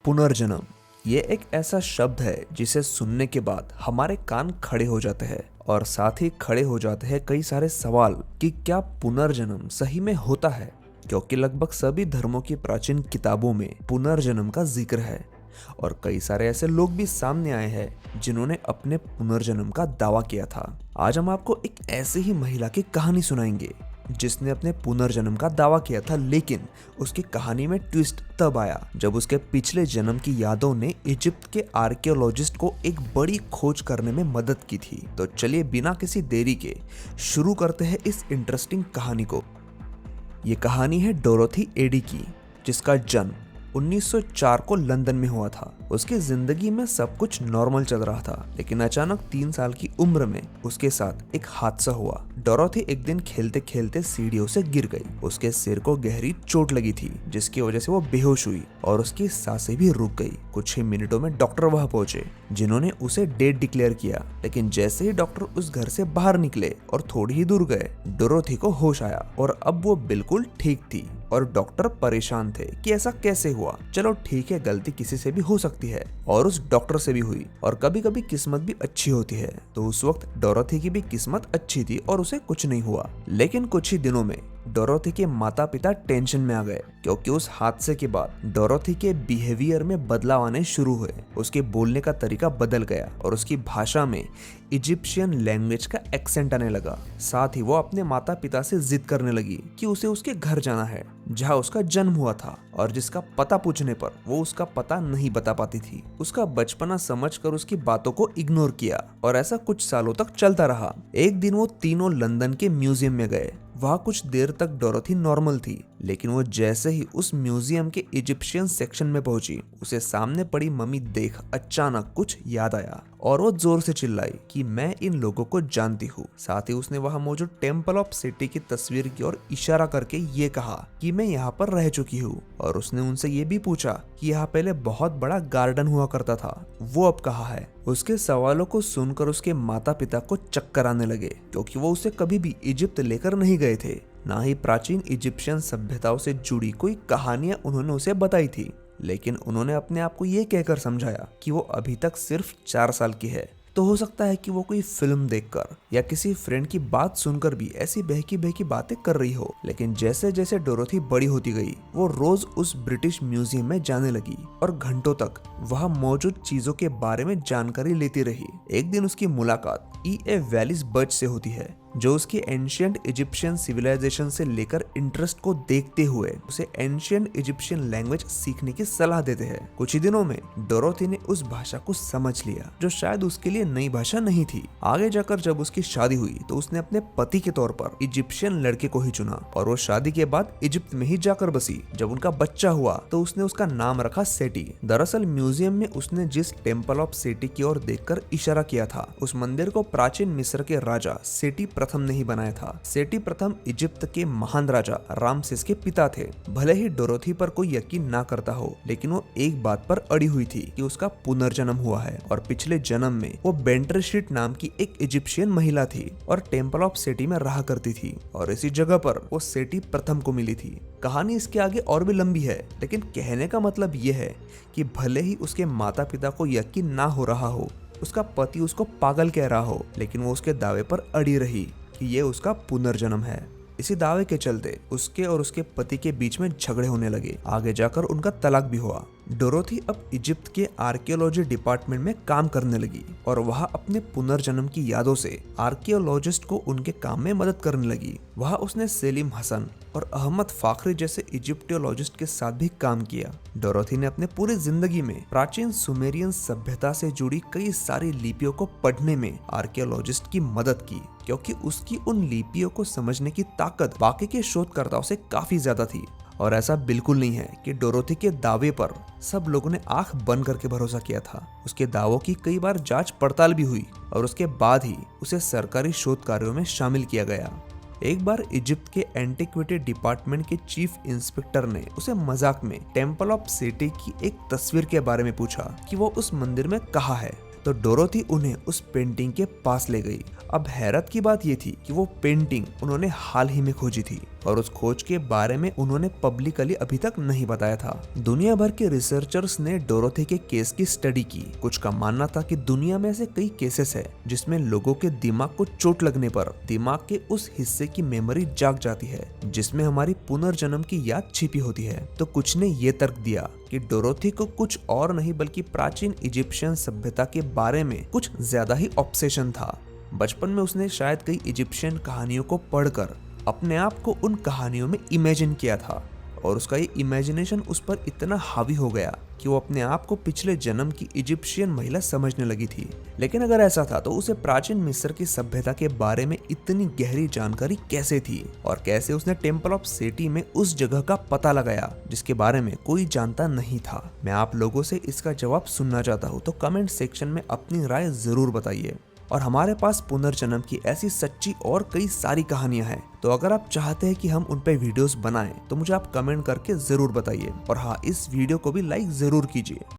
पुनर्जन्म ये एक ऐसा शब्द है जिसे सुनने के बाद हमारे कान खड़े हो जाते हैं और साथ ही खड़े हो जाते हैं कई सारे सवाल कि क्या पुनर्जन्म सही में होता है, क्योंकि लगभग सभी धर्मों की प्राचीन किताबों में पुनर्जन्म का जिक्र है और कई सारे ऐसे लोग भी सामने आए हैं जिन्होंने अपने पुनर्जन्म का दावा किया था। आज हम आपको एक ऐसी ही महिला की कहानी सुनाएंगे जिसने अपने पुनर्जन्म का दावा किया था, लेकिन उसकी कहानी में ट्विस्ट तब आया जब उसके पिछले जन्म की यादों ने इजिप्ट के आर्कियोलॉजिस्ट को एक बड़ी खोज करने में मदद की थी। तो चलिए बिना किसी देरी के शुरू करते हैं इस इंटरेस्टिंग कहानी को। ये कहानी है डोरोथी एडी की, जिसका जन्म 1904 को लंदन में हुआ था। उसकी जिंदगी में सब कुछ नॉर्मल चल रहा था, लेकिन अचानक 3 साल की उम्र में उसके साथ एक हादसा हुआ। डोरोथी एक दिन खेलते खेलते सीढ़ियों से गिर गई। उसके सिर को गहरी चोट लगी थी, जिसकी वजह से वो बेहोश हुई और उसकी सांसें भी रुक गई। कुछ ही मिनटों में डॉक्टर वहां पहुंचे, जिन्होंने उसे डेड डिक्लेयर किया। लेकिन जैसे ही डॉक्टर उस घर से बाहर निकले और थोड़ी ही दूर गए, डोरोथी को होश आया और अब वो बिल्कुल ठीक थी। और डॉक्टर परेशान थे कि ऐसा कैसे हुआ। चलो ठीक है, गलती किसी से भी हो सकती है और उस डॉक्टर से भी हुई, और कभी कभी किस्मत भी अच्छी होती है। तो उस वक्त डोरोथी की भी किस्मत अच्छी थी और उसे कुछ नहीं हुआ। लेकिन कुछ ही दिनों में डोरोथी के माता पिता टेंशन में आ गए, क्योंकि उस हादसे के बाद डोरोथी के बिहेवियर में बदलाव आने शुरू हुए। उसके बोलने का तरीका बदल गया और उसकी भाषा में इजिप्शियन लैंग्वेज का एक्सेंट आने लगा। साथ ही वो अपने माता पिता से जिद करने लगी कि उसे उसके घर जाना है, जहाँ उसका जन्म हुआ था, और जिसका पता पूछने पर वो उसका पता नहीं बता पाती थी। उसका बचपना समझकर उसकी बातों को इग्नोर किया और ऐसा कुछ सालों तक चलता रहा। एक दिन वो तीनों लंदन के म्यूजियम में गए। वहाँ कुछ देर तक डोरोथी नॉर्मल थी, लेकिन वो जैसे ही उस म्यूजियम के इजिप्शियन सेक्शन में पहुंची, उसे सामने पड़ी मम्मी देख अचानक कुछ याद आया और वो जोर से चिल्लाई कि मैं इन लोगों को जानती हूँ। साथ ही उसने वहाँ मौजूद टेम्पल ऑफ सिटी की तस्वीर की ओर इशारा करके ये कहा कि मैं यहाँ पर रह चुकी हूँ। और उसने उनसे ये भी पूछा कि यहाँ पहले बहुत बड़ा गार्डन हुआ करता था, वो अब कहाँ है। उसके सवालों को सुनकर उसके माता पिता को चक्कर आने लगे, क्योंकि वो उसे कभी भी इजिप्ट लेकर नहीं गए थे, ना ही प्राचीन इजिप्शियन सभ्यताओं से जुड़ी कोई कहानियां उन्होंने उसे बताई थी। लेकिन उन्होंने अपने आप को ये कहकर समझाया कि वो अभी तक सिर्फ 4 साल की है, तो हो सकता है कि वो कोई फिल्म देखकर या किसी फ्रेंड की बात सुनकर भी ऐसी बहकी बहकी बातें कर रही हो। लेकिन जैसे जैसे डोरोथी बड़ी होती गई, वो रोज उस ब्रिटिश म्यूजियम में जाने लगी और घंटों तक वहाँ मौजूद चीजों के बारे में जानकारी लेती रही। एक दिन उसकी मुलाकात E.A. वैलिस बर्च से होती है, जो उसकी एंशियंट इजिप्शियन सिविलाइजेशन से लेकर इंटरेस्ट को देखते हुए उसे एंशियंट इजिप्शियन लैंग्वेज सीखने की सलाह देते हैं। कुछ ही दिनों में डोरोथी ने उस भाषा को समझ लिया, जो शायद उसके लिए नई भाषा नहीं थी। आगे जाकर जब उसकी शादी हुई तो उसने अपने पति के तौर पर इजिप्शियन लड़के को ही चुना और वो शादी के बाद इजिप्ट में ही जाकर बसी। जब उनका बच्चा हुआ तो उसने उसका नाम रखा सेटी। दरअसल म्यूजियम में उसने जिस टेम्पल ऑफ सेटी की ओर देखकर इशारा किया था, उस मंदिर को प्राचीन मिस्र के राजा सेटी प्रथम ने ही बनाया था। सेटी प्रथम इजिप्ट के महान राजा रामसेस के पिता थे। भले ही डोरोथी पर कोई यकीन ना करता हो, लेकिन वो एक बात पर अड़ी हुई थी कि उसका पुनर्जन्म हुआ है और पिछले जन्म में वो बेंटरशीट नाम की एक इजिप्शियन महिला थी और टेम्पल ऑफ सेटी में रहा करती थी, और इसी जगह पर वो सेटी प्रथम को मिली थी। कहानी इसके आगे और भी लंबी है, लेकिन कहने का मतलब ये है कि भले ही उसके माता पिता को यकीन ना हो रहा हो, उसका पति उसको पागल कह रहा हो, लेकिन वो उसके दावे पर अड़ी रही कि ये उसका पुनर्जन्म है। इसी दावे के चलते उसके और उसके पति के बीच में झगड़े होने लगे। आगे जाकर उनका तलाक भी हुआ। डोरोथी अब इजिप्ट के आर्कियोलॉजी डिपार्टमेंट में काम करने लगी और वहां अपने पुनर्जन्म की यादों से आर्कियोलॉजिस्ट को उनके काम में मदद करने लगी। वहां उसने सेलिम हसन और अहमद फाखरी जैसे इजिप्टियोलॉजिस्ट के साथ भी काम किया। डोरोथी ने अपने पूरी जिंदगी में प्राचीन सुमेरियन सभ्यता से जुड़ी कई सारी लिपियों को पढ़ने में आर्कियोलॉजिस्ट की मदद की, क्योंकि उसकी उन लिपियों को समझने की ताकत बाकी के शोधकर्ताओं से काफी ज्यादा थी। और ऐसा बिल्कुल नहीं है कि डोरोथी के दावे पर सब लोगों ने आंख बंद करके भरोसा किया था। उसके दावों की कई बार जांच पड़ताल भी हुई और उसके बाद ही उसे सरकारी शोध कार्यों में शामिल किया गया। एक बार इजिप्ट के एंटिक्विटी डिपार्टमेंट के चीफ इंस्पेक्टर ने उसे मजाक में टेम्पल ऑफ सेटी की एक तस्वीर के बारे में पूछा कि वो उस मंदिर में कहाँ है। तो डोरोथी उन्हें उस पेंटिंग के पास ले गई। अब हैरत की बात ये थी कि वो पेंटिंग उन्होंने हाल ही में खोजी थी और उस खोज के बारे में उन्होंने पब्लिकली अभी तक नहीं बताया था। दुनिया भर के रिसर्चर्स ने डोरोथी के केस की स्टडी की। कुछ का मानना था कि दुनिया में ऐसे कई केसेस है जिसमें लोगों के दिमाग को चोट लगने पर दिमाग के उस हिस्से की मेमोरी जाग जाती है जिसमें हमारी पुनर्जन्म की याद छिपी होती है। तो कुछ ने ये तर्क दिया कि डोरोथी को कुछ और नहीं बल्कि प्राचीन इजिप्शियन सभ्यता के बारे में कुछ ज्यादा ही ऑब्सेशन था। बचपन में उसने शायद कई इजिप्शियन कहानियों को पढ़कर अपने आप को उन कहानियों में इमेजिन किया था और उसका ये इमेजिनेशन उस पर इतना हावी हो गया कि वो अपने आप को पिछले जन्म की इजिप्शियन महिला समझने लगी थी। लेकिन अगर ऐसा था तो उसे प्राचीन मिस्र की सभ्यता के बारे में इतनी गहरी जानकारी कैसे थी और कैसे उसने टेम्पल ऑफ सेटी में उस जगह का पता लगाया जिसके बारे में कोई जानता नहीं था। मैं आप लोगों से इसका जवाब सुनना चाहता हूँ, तो कमेंट सेक्शन में अपनी राय जरूर बताइए। और हमारे पास पुनर्जन्म की ऐसी सच्ची और कई सारी कहानियां हैं, तो अगर आप चाहते हैं कि हम उन पे वीडियोस बनाएं तो मुझे आप कमेंट करके जरूर बताइए। और हाँ, इस वीडियो को भी लाइक जरूर कीजिए।